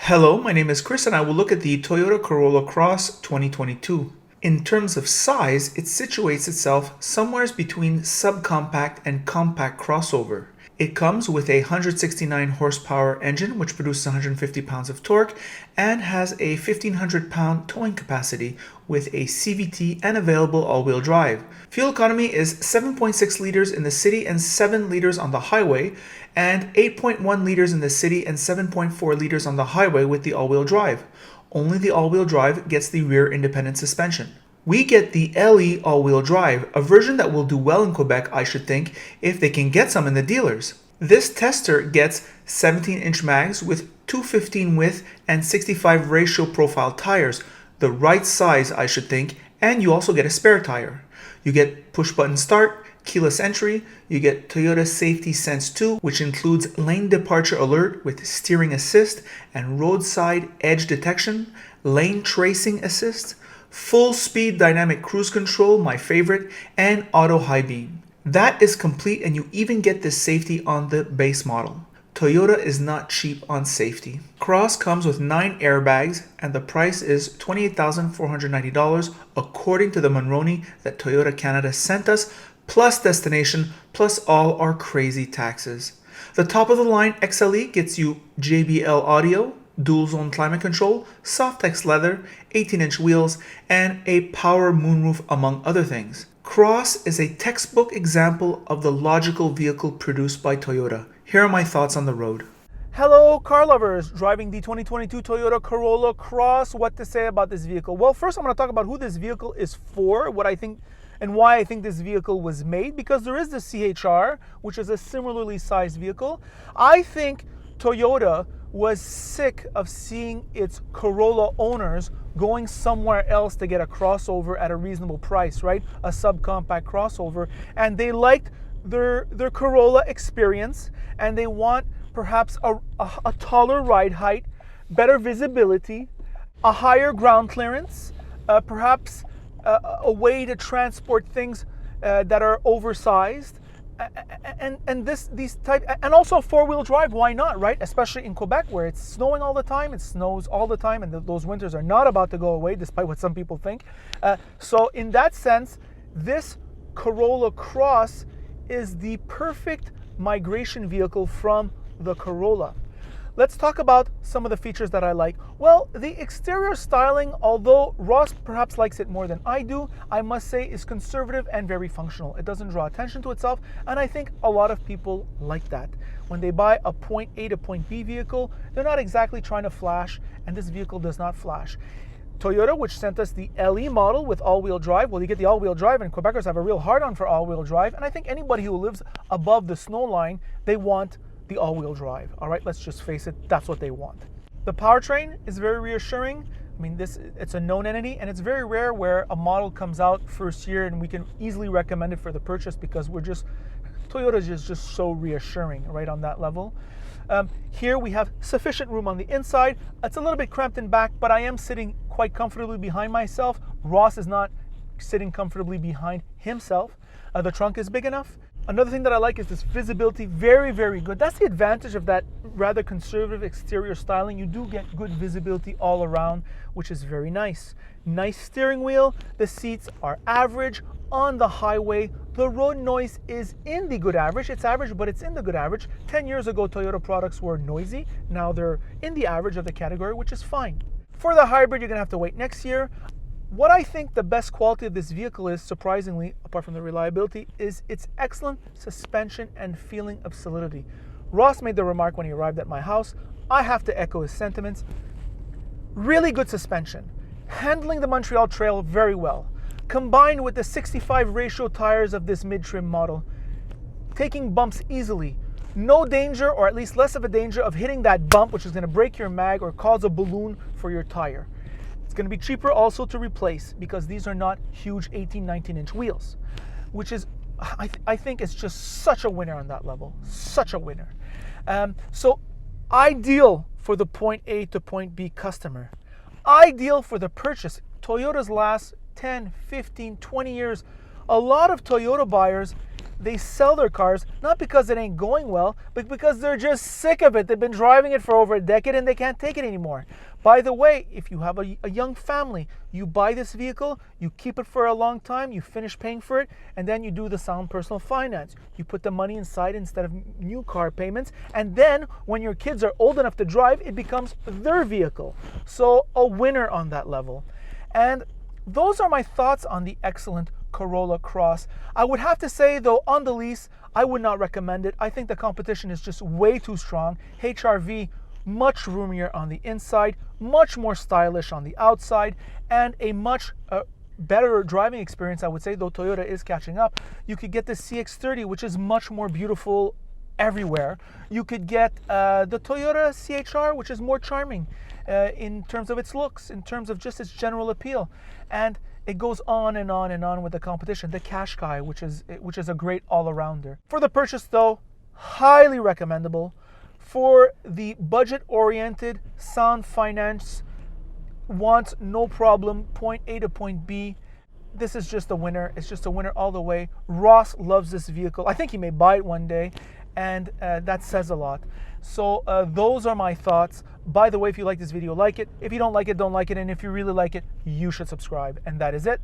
Hello, my name is Chris and I will look at the Toyota Corolla Cross 2022. In terms of size, it situates itself somewhere between subcompact and compact crossover. It comes with a 169 horsepower engine which produces 150 pounds of torque and has a 1,500 pound towing capacity with a CVT and available all-wheel drive. Fuel economy is 7.6 liters in the city and 7 liters on the highway, and 8.1 liters in the city and 7.4 liters on the highway with the all-wheel drive. Only the all-wheel drive gets the rear independent suspension. We get the LE all-wheel drive, a version that will do well in Quebec, I should think, if they can get some in the dealers. This tester gets 17-inch mags with 215 width and 65 ratio profile tires, the right size, I should think, and you also get a spare tire. You get push-button start, keyless entry, you get Toyota Safety Sense 2, which includes lane departure alert with steering assist and roadside edge detection, lane tracing assist, full speed dynamic cruise control, my favorite, and auto high beam. That is complete, and you even get this safety on the base model. Toyota is not cheap on safety. Cross comes with 9 airbags and the price is $28,490 according to the Monroney that Toyota Canada sent us, plus destination, plus all our crazy taxes. The top of the line XLE gets you JBL audio, dual zone climate control, Softex leather, 18-inch wheels, and a power moonroof among other things. Cross is a textbook example of the logical vehicle produced by Toyota. Here are my thoughts on the road. Hello car lovers, driving the 2022 Toyota Corolla Cross. What to say about this vehicle? Well, first I'm going to talk about who this vehicle is for, what I think and why I think this vehicle was made, because there is the CHR, which is a similarly sized vehicle. I think Toyota was sick of seeing its Corolla owners going somewhere else to get a crossover at a reasonable price, right? A subcompact crossover. And they liked their Corolla experience, and they want perhaps a taller ride height, better visibility, a higher ground clearance, perhaps a way to transport things that are oversized, and these type, and also four-wheel drive. Why not, right? Especially in Quebec where it's snowing all the time. It snows all the time, and those winters are not about to go away, despite what some people think. So in that sense, this Corolla Cross is the perfect migration vehicle from the Corolla. Let's talk about some of the features that I like. Well, the exterior styling, although Ross perhaps likes it more than I do, I must say is conservative and very functional. It doesn't draw attention to itself, and I think a lot of people like that. When they buy a point A to point B vehicle, they're not exactly trying to flash, and this vehicle does not flash. Toyota, which sent us the LE model with all-wheel drive, well, you get the all-wheel drive, and Quebecers have a real hard-on for all-wheel drive, and I think anybody who lives above the snow line, they want the all-wheel drive. All right, let's just face it, that's what they want. The powertrain is very reassuring. I mean, it's a known entity, and it's very rare where a model comes out first year and we can easily recommend it for the purchase, because Toyota is just so reassuring right on that level. Here we have sufficient room on the inside. It's a little bit cramped in back, but I am sitting quite comfortably behind myself. Ross is not sitting comfortably behind himself. The trunk is big enough. Another thing that I like is this visibility, very, very good. That's the advantage of that rather conservative exterior styling. You do get good visibility all around, which is very nice. Nice steering wheel. The seats are average. On the highway, the road noise is in the good average. It's average, but it's in the good average. 10 years ago, Toyota products were noisy. Now they're in the average of the category, which is fine. For the hybrid, you're going to have to wait next year. What I think the best quality of this vehicle is, surprisingly, apart from the reliability, is its excellent suspension and feeling of solidity. Ross made the remark when he arrived at my house. I have to echo his sentiments. Really good suspension. Handling the Montreal Trail very well. Combined with the 65 ratio tires of this mid-trim model. Taking bumps easily. No danger, or at least less of a danger, of hitting that bump, which is going to break your mag or cause a balloon for your tire. It's going to be cheaper also to replace, because these are not huge 18, 19-inch wheels, which is, I think, is just such a winner on that level. Such a winner. So ideal for the point A to point B customer. Ideal for the purchase. Toyota's last 10, 15, 20 years, a lot of Toyota buyers they sell their cars not because it ain't going well, but because they're just sick of it. They've been driving it for over a decade and they can't take it anymore. By the way, if you have a young family, you buy this vehicle, you keep it for a long time, you finish paying for it, and then you do the sound personal finance. You put the money inside instead of new car payments, and then when your kids are old enough to drive, it becomes their vehicle. So a winner on that level. And those are my thoughts on the excellent Corolla Cross. I would have to say, though, on the lease, I would not recommend it. I think the competition is just way too strong. HR-V, much roomier on the inside, much more stylish on the outside, and a much better driving experience, I would say, though Toyota is catching up. You could get the CX-30, which is much more beautiful everywhere. You could get the Toyota CHR, which is more charming in terms of its looks, in terms of just its general appeal. And it goes on and on and on with the competition. The Qashqai, which is a great all-arounder. For the purchase, though, highly recommendable. For the budget-oriented, sound finance, wants no problem, point A to point B, this is just a winner. It's just a winner all the way. Ross loves this vehicle. I think he may buy it one day, and that says a lot. So those are my thoughts. By the way, if you like this video, like it. If you don't like it, don't like it. And if you really like it, you should subscribe. And that is it.